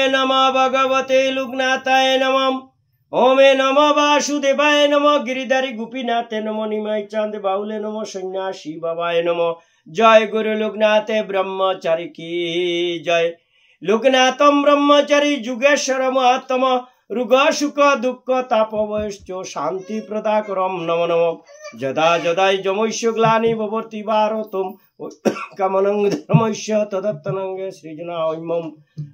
नमः भगवते लुग्नाथाय नमः। ओमे नमः वासुदेवाय नमः। गिरिधारी गोपीनाथे नमः। निमाई चांद बाउले नमः। सन्यासी बाबाय नमः। जय गुरु लुग्नाथ ब्रह्मचारी की जय। लुग्नाथम ब्रह्मचारी जुगेश्वर महात्मा रुग सुख दुख तापवश्च शांति प्रदाकरम नमो नमः। जदा जदाय जमैष्य ग्लानि भवति भारतम कामनं धर्मस्य तदत्तनंगे सृजनामं।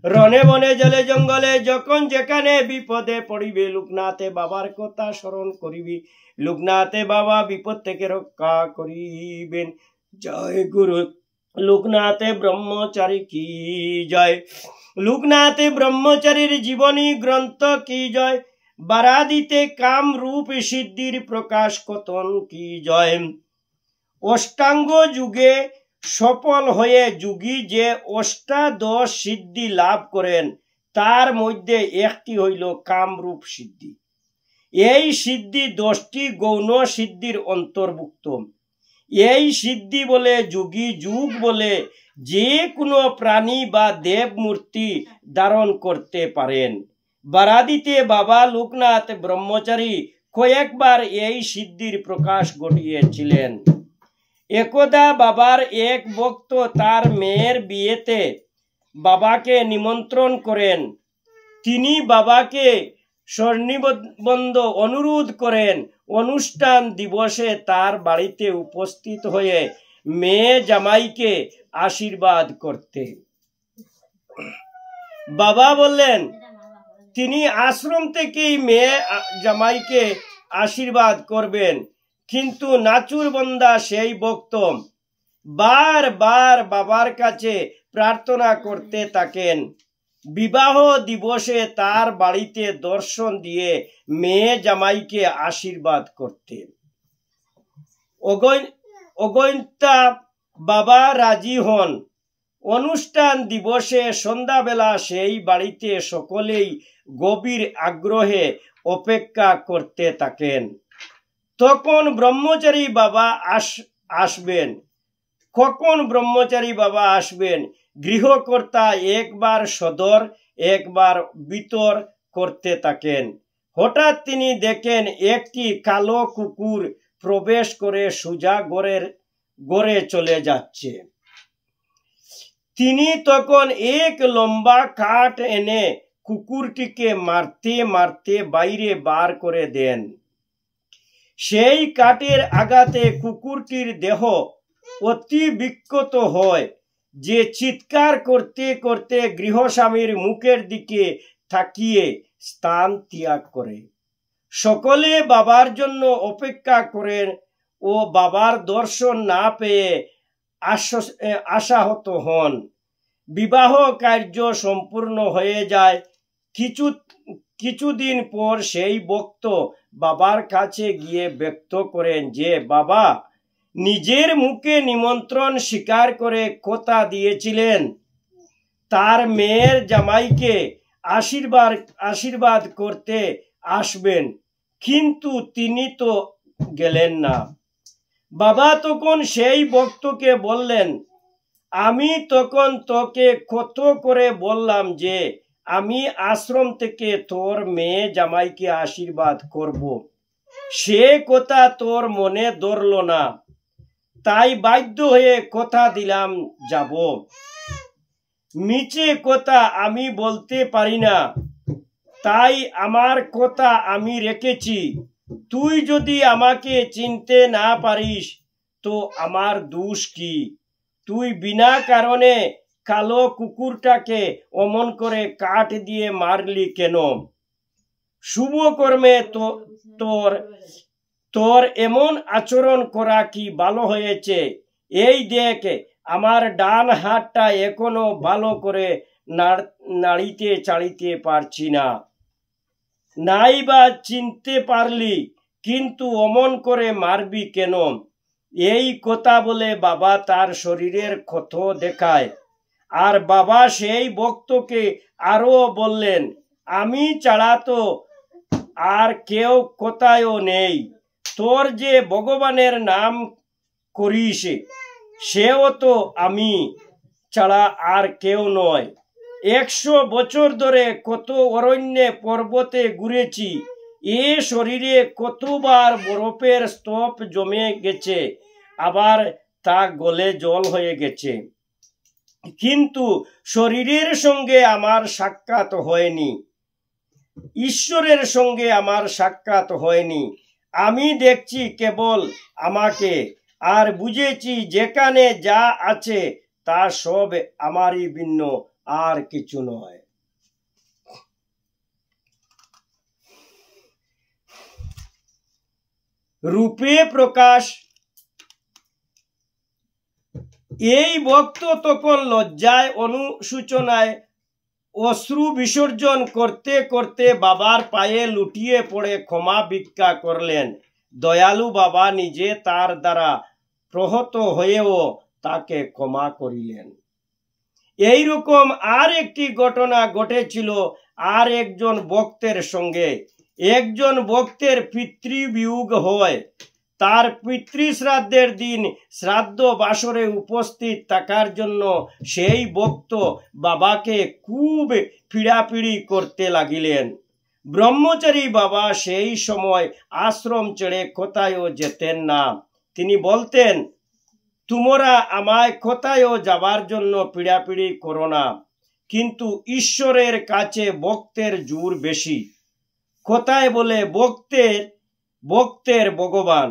रणे बने जले जंगले যখন যেখানে বিপদে পড়িবে লোকনাথে বাবার কথা স্মরণ করিবি। লোকনাথে বাবা বিপদ থেকে রক্ষা করিবেন। জয় গুরু লোকনাথে ব্রহ্মচারী কি জয়। লোকনাথে ব্রহ্মচারীর জীবনী গ্রন্থ কি জয়। বারাদিতে কাম রূপ সিদ্ধির প্রকাশ কতন কি জয়। অষ্টাঙ্গ যুগে সফল হয়ে যোগী যে অষ্টাদশ সিদ্ধি লাভ করেন তার মধ্যে একটি হইল কামরূপ সিদ্ধি। এই সিদ্ধি 10টি গৌণ সিদ্ধির অন্তর্ভুক্ত। এই সিদ্ধি বলে যোগী যুগ বলে যে কোনো প্রাণী বা দেব মূর্তি ধারণ করতে পারেন। বারাদিতে বাবা লোকনাথ ব্রহ্মচারী কয়েকবার এই সিদ্ধির প্রকাশ ঘটিয়েছিলেন। একদা বাবার এক ভক্ত তার মেয়ের বিয়েতে বাবাকে নিমন্ত্রণ করেন। তিনি বাবাকে স্বর্ণিবন্ধ অনুরোধ করেন অনুষ্ঠান দিবসে তার বাড়িতে উপস্থিত হয়ে মেয়ে জামাইকে আশীর্বাদ করতে। বাবা বললেন তিনি আশ্রম থেকেই মেয়ে জামাইকে আশীর্বাদ করবেন। কিন্তু নাচুর বন্দা সেই ভক্ত বারবার বাবার কাছে প্রার্থনা করতে থাকেন বিবাহ দিবসে তার বাড়িতে দর্শন দিয়ে মেয়ে জামাইকে আশীর্বাদ করতে। অগত্যা বাবা রাজি হন। অনুষ্ঠান দিবসে সন্ধ্যাবেলা সেই বাড়িতে সকলেই গভীর আগ্রহে অপেক্ষা করতে থাকেন। তখন ব্রহ্মচারী বাবা আসবেন। কখন ব্রহ্মচারী বাবা আসবেন? গৃহকর্তা একবার সদর একবার বিতর করতে থাকেন। হঠাৎ তিনি দেখেন একটি কালো কুকুর প্রবেশ করে সোজা ঘরে চলে যাচ্ছে। তিনি তখন এক লম্বা কাঠ এনে কুকুরটিকে মারতে মারতে বাইরে বার করে দেন। সেই কাঠের আঘাতে কুকুরটির দেহ অতি বিক্ষত হয় যে চিৎকার করতে করতে গৃহস্বামীর মুখের দিকে তাকিয়ে স্থান ত্যাগ করে। সকলে বাবার জন্য অপেক্ষা করেন ও বাবার দর্শন না পেয়ে আশাহত হন। বিবাহ কার্য সম্পূর্ণ হয়ে যায়। কিছুদিন পর সেই ভক্ত বাবার কাছে গিয়ে ব্যক্ত করেন যে বাবা নিজের মুখে নিমন্ত্রণ স্বীকার করে কথা দিয়েছিলেন তার মেয়ের জামাইকে আশীর্বাদ করতে আসবেন, কিন্তু তিনি তো গেলেন না। বাবা তখন সেই ভক্তকে বললেন আমি তখন তোকে কত করে বললাম যে আমি আশ্রম থেকে তোর মেয়ে জামাইকে আশীর্বাদ করব, সে কথা তোর মনে ধরল না, তাই বাধ্য হয়ে কথা দিলাম যাব। মিছে কথা আমি বলতে পারি না, তাই আমার কথা আমি রেখেছি। তুই যদি আমাকে চিনতে না পারিস তো আমার দোষ কি? তুই বিনা কারণে কালো কুকুরটাকে অমন করে কাঠ দিয়ে মারলি কেন? শুভ কর্মে তোর এমন আচরণ করা কি ভালো হয়েছে? এই দেখ আমার ডান হাতটা এখনো ভালো করে নাড়িতে চাড়িতে পারছি না। নাই বা চিনতে পারলি, কিন্তু অমন করে মারবি কেন? এই কথা বলে বাবা তার শরীরের ক্ষত দেখায়। আর বাবা সেই ভক্তকে আরো বললেন আমি ছাড়া তো আর কেউ কোথায়ও নেই। তোর যে ভগবানের নাম করিস সেও তো আমি ছাড়া আর কেউ নয়। 100 বছর ধরে কত অরণ্যে পর্বতে ঘুরেছি, এ শরীরে কতবার বরফের স্তূপ জমে গেছে, আবার তা গলে জল হয়ে গেছে, কিন্তু শরীরের সঙ্গে আমার সাক্ষাৎ হয়নি, ঈশ্বরের সঙ্গে আমার সাক্ষাৎ হয়নি। আমি দেখছি কেবল আমাকে, আর বুঝেছি যেখানে যা আছে তা সব আমারই ভিন্ন, আর কিছু নয়। রূপে প্রকাশ। এই ভক্ত তখন লজ্জায় অনুশোচনায় অশ্রু বিসর্জন করতে করতে বাবার পায়ে লুটিয়ে পড়ে ক্ষমা ভিক্ষা করলেন। দয়ালু বাবা নিজে তার দ্বারা প্রহত হয়েও তাকে ক্ষমা করিলেন। এইরকম আর একটি ঘটনা ঘটেছিল আর একজন ভক্তের সঙ্গে। একজন ভক্তের পিতৃবিয়োগ হয়। তার পিতৃশ্রাদ্ধের দিন শ্রাদ্ধ বাসরে উপস্থিত থাকার জন্য সেই ভক্ত বাবাকে খুব পীড়াপিড়ি করতে লাগিলেন। ব্রহ্মচারী বাবা সেই সময় আশ্রম ছেড়ে কোথায়ও যেতেন না। তিনি বলতেন, তোমরা আমায় কোথায়ও যাবার জন্য পীড়াপিড়ি করো না, কিন্তু ঈশ্বরের কাছে ভক্তের জোর বেশি। কোথায় বলে ভক্তের ভগবান।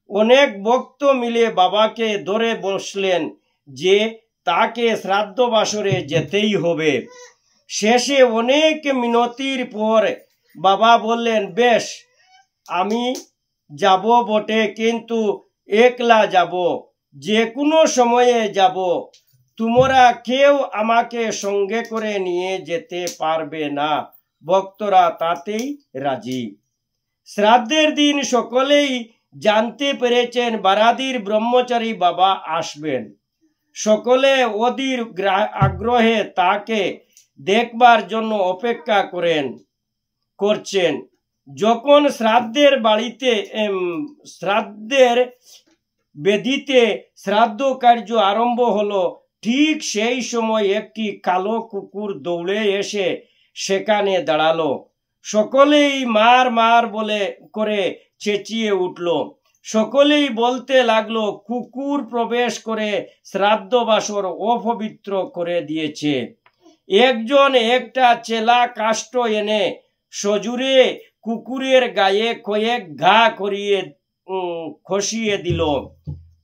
অনেক ভক্ত মিলে বাবাকে ধরে বসলেন যে তাকে শ্রাদ্ধ বাসরে যেতেই হবে। শেষে অনেক মিনতির পর বাবা বললেন, বেশ, আমি যাব বটে, কিন্তু একলা যাব, যে কোনো সময়ে যাব, তোমরা কেউ আমাকে সঙ্গে করে নিয়ে যেতে পারবে না। ভক্তরা তাতেই রাজি। শ্রাদ্ধের দিন সকলেই জানতে পেরেছেন বারাদির ব্রহ্মচারী বাবা আসবেন। সকলে অধীর আগ্রহে তাকে দেখবার জন্য অপেক্ষা করছেন। যখন শ্রাদ্ধের বেদিতে শ্রাদ্ধ কার্য আরম্ভ হলো, ঠিক সেই সময় একটি কালো কুকুর দৌড়ে এসে সেখানে দাঁড়ালো। সকলেই মার মার বলে করে চেঁচিয়ে উঠল। সকলেই বলতে লাগলো, কুকুর প্রবেশ করে শ্রাদ্ধ বাসর অপবিত্র করে দিয়েছে। একজন একটা চেলা কাষ্ঠ এনে সজুরে কুকুরের গায়ে কয়েক ঘা করিয়ে খসিয়ে দিল।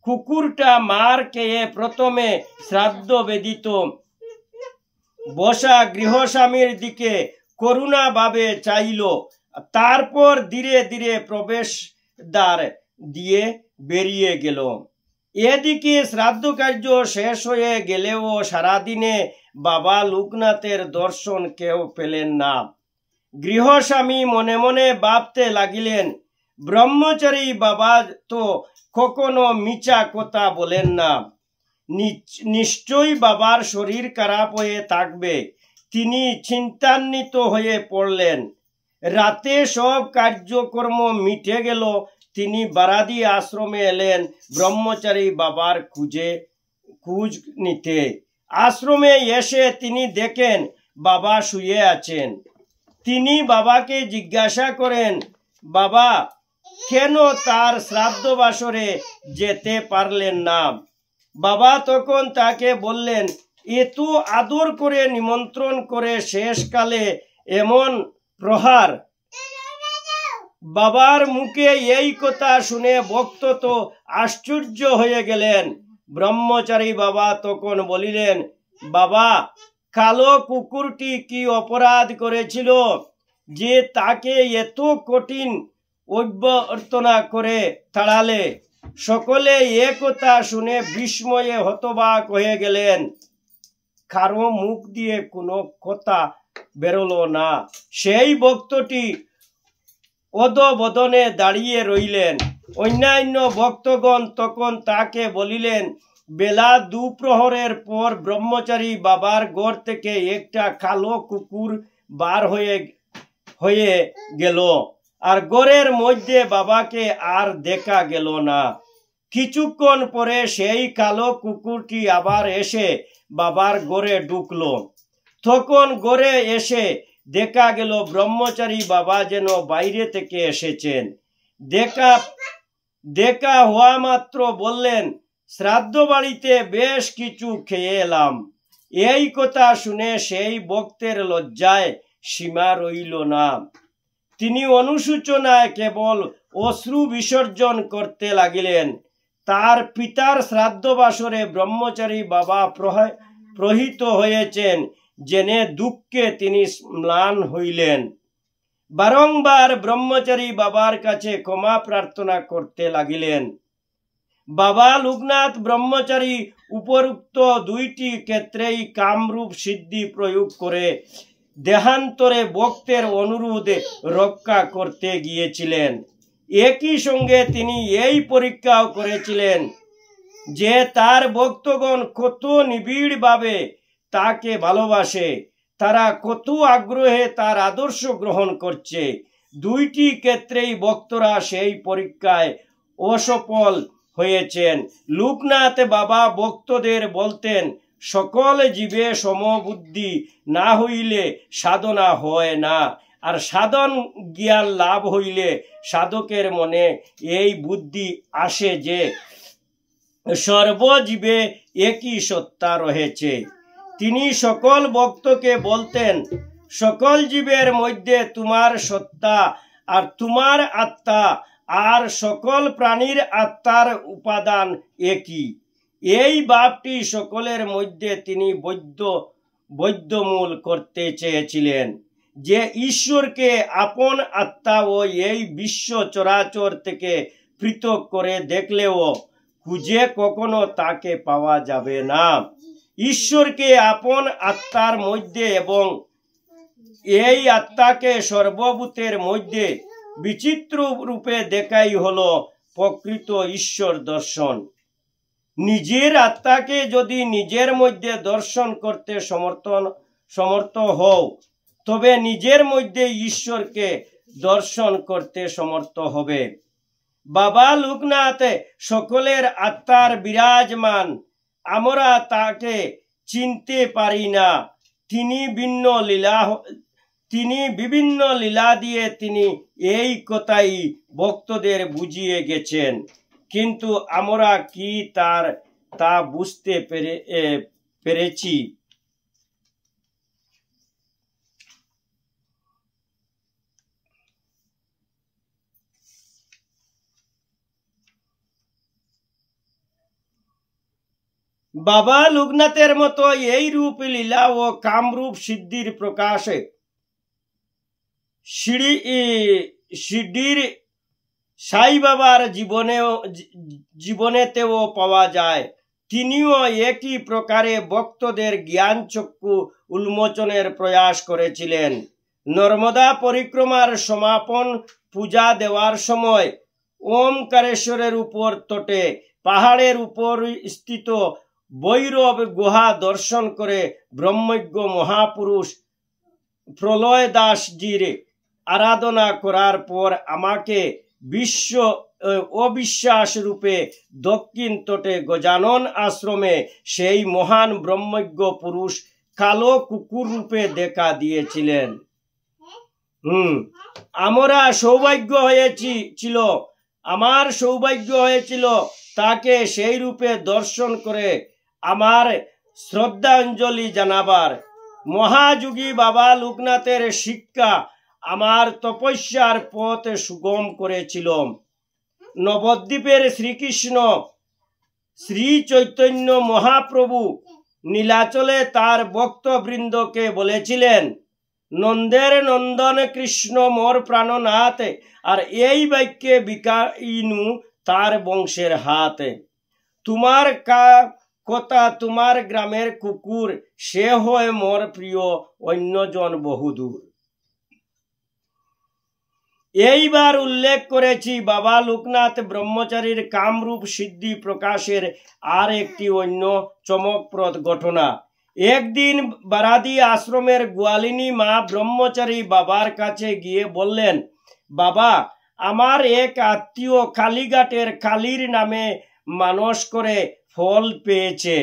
কুকুরটা মার খেয়ে প্রথমে শ্রাদ্ধ বেদিত বসা গৃহস্বামীর দিকে করুণা ভাবে চাইল, তারপর ধীরে ধীরে প্রবেশদ্বার দিয়ে বেরিয়ে গেল। এদিকে শ্রাদ্ধ কার্য শেষ হয়ে গেলেও সারাদিনে বাবা লোকনাথের দর্শন কেউ পেলেন না। গৃহস্বামী মনে মনে ভাবতে লাগিলেন, ব্রহ্মচারী বাবা তো কখনো মিছা কথা বলেন না, নিশ্চয়ই বাবার শরীর খারাপ হয়ে থাকবে। তিনি চিন্তান্বিত হয়ে পড়লেন। রাতে সব কার্যকর্ম মিটে গেল। তিনি বারাদি আশ্রমে এলেন ব্রহ্মচারী বাবার খোঁজ নিতে। আশ্রমে এসে তিনি দেখেন বাবা শুয়ে আছেন। তিনি বাবাকে জিজ্ঞাসা করেন, বাবা কেন তার শ্রাদ্ধ বাসরে যেতে পারলেন না? বাবা তখন তাকে বললেন, এত আদর করে নিমন্ত্রণ করে শেষকালে এমন প্রহার। বাবার মুখে এই কথা শুনে ভক্ত তো আশ্চর্য হয়ে গেলেন। ব্রহ্মচারী বাবা তখন বলিলেন, বাবা, কালো কুকুরটি কি অপরাধ করেছিল যে তাকে এত কঠিন অভ্যর্থনা করে তাড়ালে? সকলে একথা শুনে বিস্ময়ে হতবাক হয়ে গেলেন। কারো মুখ দিয়ে কোনো কথা বেরোলো না। সেই ভক্তটি অধবদনে দাঁড়িয়ে রইলেন। অন্যান্য ভক্তগণ তখন তাকে বলিলেন, বেলা দুপ্রহরের পর ব্রহ্মচারী বাবার ঘর থেকে একটা কালো কুকুর বার হয়ে গেল, আর ঘরের মধ্যে বাবাকে আর দেখা গেল না। কিছুক্ষণ পরে সেই কালো কুকুরটি আবার এসে বাবার ঘরে ঢুকলো। তখন ঘরে এসে দেখা গেল ব্রহ্মচারী বাবা যেন বাইরে থেকে এসেছেন। দেখা হওয়া মাত্র বললেন, শ্রাদ্ধ বাড়িতে বেশ কিছু খেয়ে এলাম। এই কথা শুনে সেই ভক্তের লজ্জায় সীমা রইল না। তিনি অনুশোচনায় কেবল অশ্রু বিসর্জন করতে লাগিলেন। তার পিতার শ্রাদ্ধ বাসরে ব্রহ্মচারী বাবা প্রহিত হয়েছেন জেনে দুঃখে তিনি ম্লান হইলেন। বারংবার ব্রহ্মচারী বাবার কাছে ক্ষমা প্রার্থনা করতে লাগিলেন। বাবা লোকনাথ ব্রহ্মচারী উপরোক্ত দুইটি ক্ষেত্রেই কামরূপ সিদ্ধি প্রয়োগ করে দেহান্তরে ভক্তের অনুরোধ রক্ষা করতে গিয়েছিলেন। একই সঙ্গে তিনি এই পরীক্ষাও করেছিলেন যে তার ভক্তগণ কত নিবিড়ভাবে তাকে ভালোবাসে, তারা কত আগ্রহে তার আদর্শ গ্রহণ করছে। দুইটি ক্ষেত্রেই ভক্তরা সেই পরীক্ষায় অসফল হয়েছেন। লোকনাথ বাবা ভক্তদের বলতেন, সকল জীবে সমবুদ্ধি না হইলে সাধনা হয় না, আর সাধন জ্ঞান লাভ হইলে সাধকের মনে এই বুদ্ধি আসে যে সর্বজীবে একই সত্তা রয়েছে। তিনি সকল ভক্তকে বলতেন, সকল জীবের মধ্যে তোমার সত্তা আর তোমার আত্মা আর সকল প্রাণীর আত্মার উপাদান একই। এই ভাবটি সকলের মধ্যে তিনি বৈদ্যমূল করতে চেয়েছিলেন যে ঈশ্বরকে আপন আত্মা ও এই বিশ্ব চরাচর থেকে পৃথক করে দেখলেও খুঁজে কখনো তাকে পাওয়া যাবে না। ঈশ্বরকে আপন আত্মার মধ্যে এবং এই আত্মাকে সর্বভূতের মধ্যে বিচিত্র রূপে দেখাই হলো প্রকৃত ঈশ্বর দর্শন। নিজের আত্মাকে যদি নিজের মধ্যে দর্শন করতে সমর্থ হও, তবে নিজের মধ্যে ঈশ্বরকে দর্শন করতে সমর্থ হবে। বাবা লোকনাথ সকলের আত্মার বিরাজমান, আমরা তাকে চিনতে পারি না। তিনি বিভিন্ন লীলা দিয়ে তিনি এই কথাই ভক্তদের বুঝিয়ে গেছেন, কিন্তু আমরা কি তা বুঝতে পেরেছি? বাবা লোকনাথের মতো এই রূপ লীলা ও কামরূপ সিদ্ধির প্রকাশে শিরডির সাই বাবার জীবনেতেও পাওয়া যায়। তিনিও একই প্রকারে ভক্তদের জ্ঞান চক্ষু উন্মোচনের প্রয়াস করেছিলেন। নর্মদা পরিক্রমার সমাপন পূজা দেওয়ার সময় ওমকারেশ্বরের উপর তটে পাহাড়ের উপর স্থিত ভৈরব গুহা দর্শন করে ব্রহ্মজ্ঞ মহাপুরুষ প্রলয় দাসজির আরাধনা করার পর আমাকে অবিশ্বাস রূপে দক্ষিণ তটে গজানন আশ্রমে সেই মহান ব্রহ্মজ্ঞ পুরুষ কালো কুকুর রূপে দেখা দিয়েছিলেন। আমার সৌভাগ্য হয়েছিল তাকে সেই রূপে দর্শন করে আমার শ্রদ্ধাঞ্জলি জানাবার। মহাযোগী বাবা লোকনাথের শিক্ষা আমার তপস্যার পথ সুগম করেছিল। নবদ্বীপের শ্রীকৃষ্ণ শ্রী চৈতন্য মহাপ্রভু নীলাচলে তার ভক্তবৃন্দকে বলেছিলেন, নন্দের নন্দন কৃষ্ণ মোর প্রাণনাথ, আর এই বাক্যে বিকাইনু তার বংশের হাত। তোমার কথা তোমার গ্রামের কুকুর, সে হয় মোর প্রিয়, অন্যজন বহুদূর। এইবার উল্লেখ করেছি বাবা লোকনাথ ব্রহ্মচারীর কামরূপ সিদ্ধি প্রকাশের আর একটি অন্য চমকপ্রদ ঘটনা। একদিন বারাদি আশ্রমের গোয়ালিনী মা ব্রহ্মচারী বাবার কাছে গিয়ে বললেন, বাবা, আমার এক আত্মীয় কালীঘাটের কালীর নামে মানস করে ফল পেয়েছে।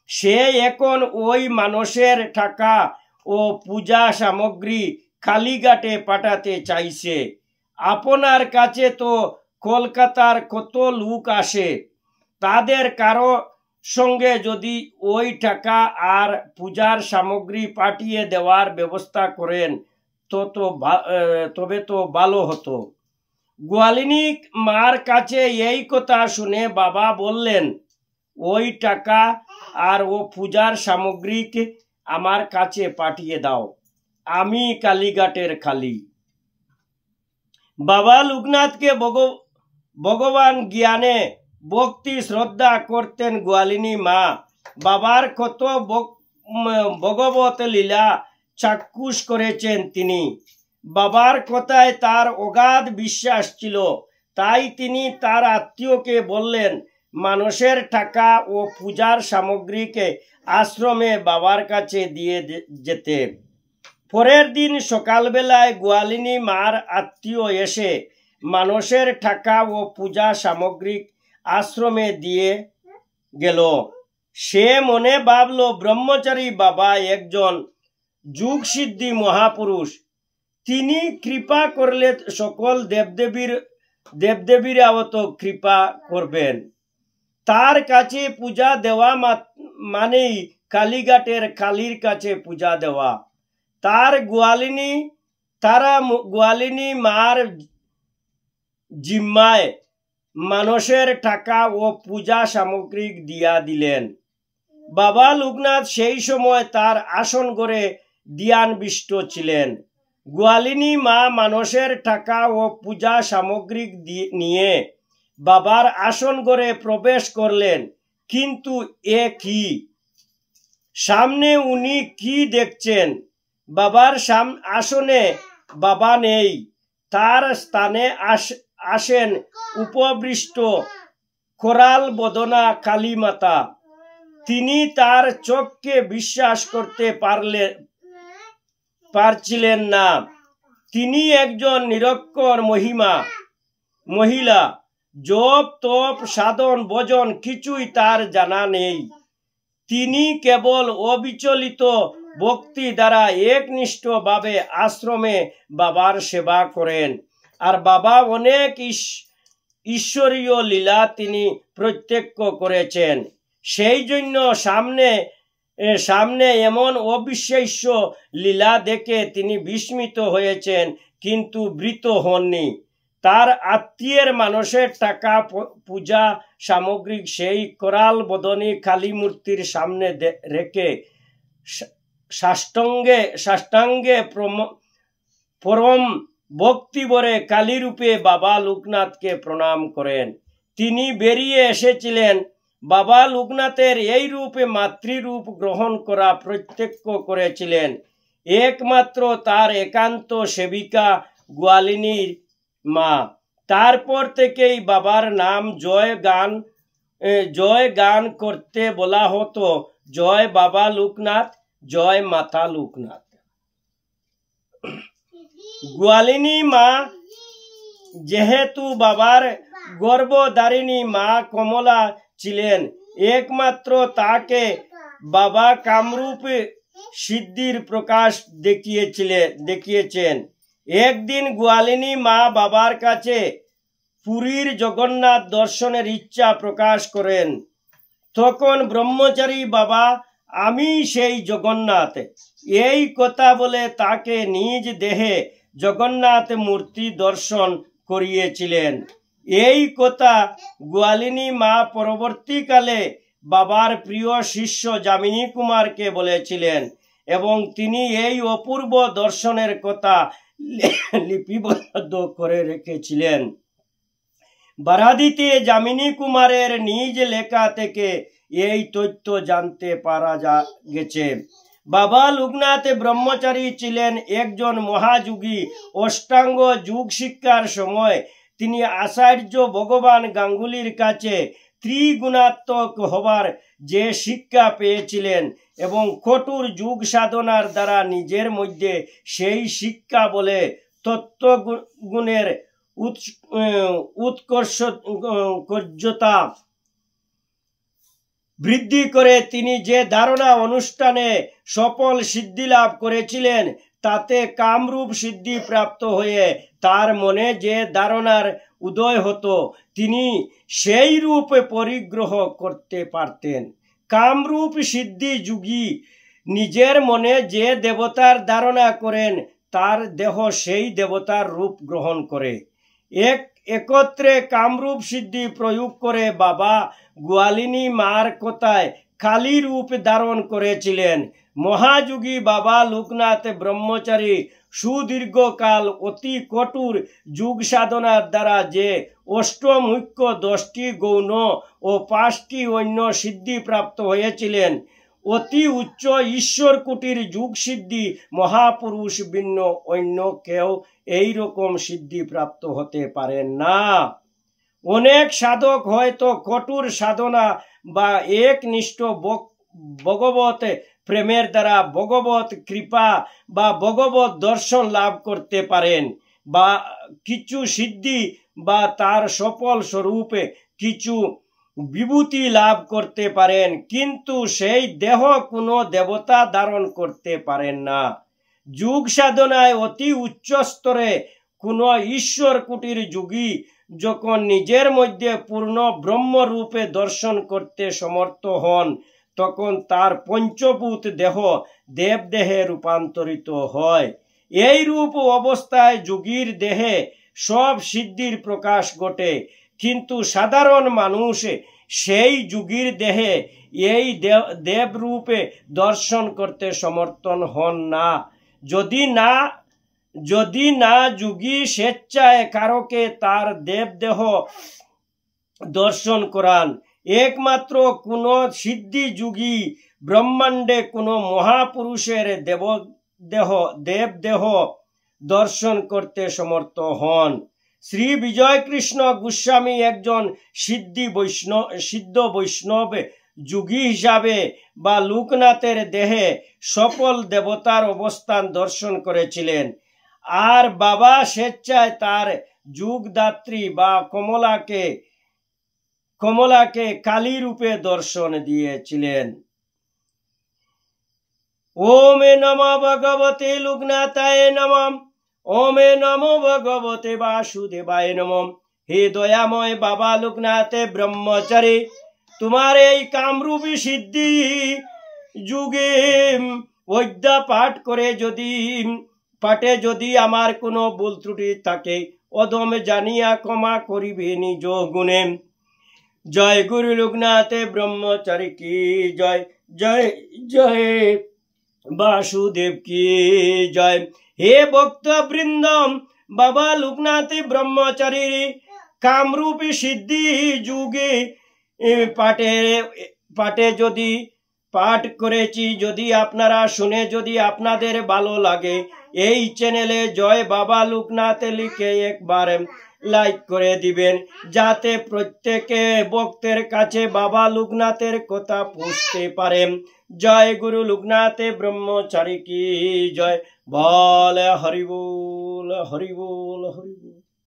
সে এখন ওই মানসের টাকা ও পূজা সামগ্রী কালীঘাটে পাঠাতে চাইছে। আপনার কাছে তো কলকাতার কত লোক আসে, তাদের কারো সঙ্গে যদি ওই টাকা আর পূজার সামগ্রী পাঠিয়ে দেওয়ার ব্যবস্থা করেন তবে তো ভালো হতো। গোয়ালিনী মার কাছে এই কথা শুনে বাবা বললেন, ওই টাকা আর ও পূজার সামগ্রীকে আমার কাছে পাঠিয়ে দাও, আমি কালীঘাটের খালি। বাবা লোকনাথকে ভগবান জ্ঞানে ভক্তি শ্রদ্ধা করতেন গোয়ালিনী মা। বাবার কত ভগবত লীলা চাক্ষুষ করেছেন তিনি। বাবার কথায় তার অগাধ বিশ্বাস ছিল, তাই তিনি তার আত্মীয়কে বললেন মানুষের টাকা ও পূজার সামগ্রীকে আশ্রমে বাবার কাছে দিয়ে যেতে। পরের দিন সকালবেলায় গোয়ালিনী মার আত্মীয় এসে মানুষের টাকা ও পূজা সামগ্রী আশ্রমে দিয়ে গেল। সে মনে ভাবল ব্রহ্মচারী বাবা একজন যুগ সিদ্ধি মহাপুরুষ, তিনি কৃপা করলে সকল দেবদেবীরাও তো কৃপা করবেন। তার কাছে পূজা দেওয়া মানেই কালীঘাটের কালীর কাছে পূজা দেওয়া। তারা গোয়ালিনী মার জিম্মায় মানুষের টাকা ও পূজা সামগ্রী দিয়া দিলেন। বাবা লোকনাথ সেই সময় তার আসন ঘরে ধ্যানবিষ্ট ছিলেন। গোয়ালিনী মা মানুষের টাকা ও পূজা সামগ্রী নিয়ে বাবার আসন ঘরে প্রবেশ করলেন, কিন্তু এ কি? সামনে উনি কি দেখছেন? বাবার আসনে বাবা নেই, তার স্থানে আসেন উপবৃষ্ট করাল বদনা কালী মাতা। তিনি তার চোখকে বিশ্বাস করতে পারছিলেন না। তিনি একজন নিরক্ষর মহিলা, জপ তপ সাধন ভজন কিছুই তার জানা নেই। তিনি কেবল অবিচলিত ভক্তি দ্বারা একনিষ্ঠ ভাবে আশ্রমে বাবার সেবা করেন। আর বাবা অনেক ঈশ্বরীয় লীলা তিনি প্রত্যক্ষ করেছেন। সেই জন্য সামনে এমন অবিশ্বাস্য লীলা দেখে তিনি বিস্মিত হয়েছেন, কিন্তু ভীত হননি। তার আত্মীয়ের মানুষের টাকা পূজা সামগ্রিক সেই করাল বদনী কালী মূর্তির সামনে রেখে সাষ্টাঙ্গে পরম ভক্তি ভরে কালী রূপে বাবা লোকনাথকে প্রণাম করেন। তিনি বেরিয়ে এসেছিলেন। বাবা লোকনাথের এই রূপে মাতৃরূপ গ্রহণ করা প্রত্যক্ষ করেছিলেন একমাত্র তার একান্ত সেবিকা গোয়ালিনীর মা। তারপর থেকেই বাবার নাম জয় গান করতে বলা হতো, জয় বাবা লোকনাথ, জয় মাতা লোকনাথ। গোয়ালিনী মা যেহেতু বাবার গর্ভধারিণী মা কমলা ছিলেন, একমাত্র তাকে বাবা কামরূপ সিদ্ধির প্রকাশ দেখিয়েছেন। একদিন গোয়ালিনী মা বাবার কাছে পুরীর জগন্নাথ দর্শনের ইচ্ছা প্রকাশ করেন। তখন ব্রহ্মচারী বাবা, আমি সেই জগন্নাথ, এই কথা বলে তাকে নিজ দেহে জগন্নাথ মূর্তি দর্শন করিয়েছিলেন। এই কথা গোয়ালিনী মা পরবর্তীকালে বাবার প্রিয় শিষ্য যামিনী কুমারকে বলেছিলেন এবং তিনি এই অপূর্ব দর্শনের কথা লিপিবদ্ধ করে রেখেছিলেন। বারাদিতে যামিনী কুমারের নিজ লেখা থেকে এই তথ্য জানতে পারা গেছে। বাবা লোকনাথ ব্রহ্মচারী ছিলেন একজন মহাযোগী। অষ্টাঙ্গ যুগ শিক্ষার সময় তিনি আচার্য ভগবান গাঙ্গুলির কাছে ত্রিগুণাত্মক হবার যে শিক্ষা পেয়েছিলেন এবং কঠোর যুগ সাধনার দ্বারা নিজের মধ্যে সেই শিক্ষা বলে তত্ত্বগুণের উৎকর্ষতা বৃদ্ধি করে তিনি যে ধারণা অনুষ্ঠানে সফল সিদ্ধি লাভ করেছিলেন তাতে কামরূপ সিদ্ধি প্রাপ্ত হয়ে তার মনে যে ধারণার উদয় হতো তিনি সেই রূপে পরিগ্রহ করতে পারতেন। কামরূপ সিদ্ধি যোগী নিজের মনে যে দেবতার ধারণা করেন তার দেহ সেই দেবতার রূপ গ্রহণ করে। একত্রে কামরূপ সিদ্ধি প্রয়োগ করে বাবা গোয়ালিনী মার কথায় কালী রূপ ধারণ করেছিলেন। মহাযোগী বাবা লোকনাথ ব্রহ্মচারী সুদীর্ঘকাল অতি কঠোর যুগ সাধনার দ্বারা যে অষ্টমুখ্য 10টি গৌণ ও 5টি অন্য সিদ্ধি প্রাপ্ত হয়েছিলেন, অতি উচ্চ ঈশ্বর কুটির যুগ সিদ্ধি মহাপুরুষ ভিন্ন অন্য কেউ এই রকম সিদ্ধি প্রাপ্ত হতে পারেন না। অনেক সাধক হয়তো কঠোর সাধনা বা একনিষ্ঠ ভগবত প্রেমের দ্বারা ভগবত কৃপা বা ভগবত দর্শন লাভ করতে পারেন বা কিছু সিদ্ধি বা তার সফল স্বরূপে কিছু বিভূতি লাভ করতে পারেন, কিন্তু সেই দেহ কোনো দেবতা ধারণ করতে পারেন না। যুগ সাধনায় অতি উচ্চ স্তরে কোনো ঈশ্বর কুটির যোগী যখন নিজের মধ্যে পূর্ণ ব্রহ্মরূপে দর্শন করতে সমর্থ হন তখন তার পঞ্চভূত দেহ দেবদেহে রূপান্তরিত হয়। এই রূপ অবস্থায় যোগীর দেহে সব সিদ্ধির প্রকাশ ঘটে, কিন্তু সাধারণ মানুষ সেই যোগীর দেহে এই দেবরূপে দর্শন করতে সমর্থন হন না। যদি না যোগী স্বেচ্ছায় কারকে তার দেবদেহ দর্শন করান। একমাত্র কোন সিদ্ধি যোগী ব্রহ্মাণ্ডে কোন মহাপুরুষের দেবদেহ দর্শন করতে সমর্থ হন। শ্রী বিজয় কৃষ্ণ গোস্বামী একজন সিদ্ধ বৈষ্ণব যোগী হিসাবে বা লোকনাথের দেহে সকল দেবতার অবস্থান দর্শন করেছিলেন, আর বাবা স্বেচ্ছায় তার যুগদাত্রী বা কমলাকে কালী রূপে দর্শন দিয়েছিলেন। ওম নমো ভগবতে লোকনাথায় নমঃ। ওম নমো ভগবতে বাসুদেবায় নমঃ। হে দয়াময় বাবা লোকনাথ ব্রহ্মচারী, তোমার এই কামরূপী সিদ্ধি যুগে অধ্যা পাঠে যদি আমার কোনো ভুল ত্রুটি থাকে অদম জানিয়া ক্ষমা করিবে নিজ গুণে। জয় গুরু লোকনাথ ব্রহ্মচারী কি জয়। জয় জয় বাসুদেব কি জয়। হে ভক্ত বৃন্দ, বাবা লোকনাথ ব্রহ্মচারী কামরূপী সিদ্ধি যুগে পাঠে যদি পাঠ করেছি, যদি আপনারা শুনে যদি আপনাদের ভালো লাগে এই চ্যানেলে জয় বাবা লোকনাথ লিখে একবার লাইক করে দিবেন, যাতে প্রত্যেকে ভক্তের কাছে বাবা লোকনাথের কথা পৌঁছতে পারেন। জয় গুরু লোকনাথ ব্রহ্মচারী কি জয়। বল হরি বল হরি বল হরি বল।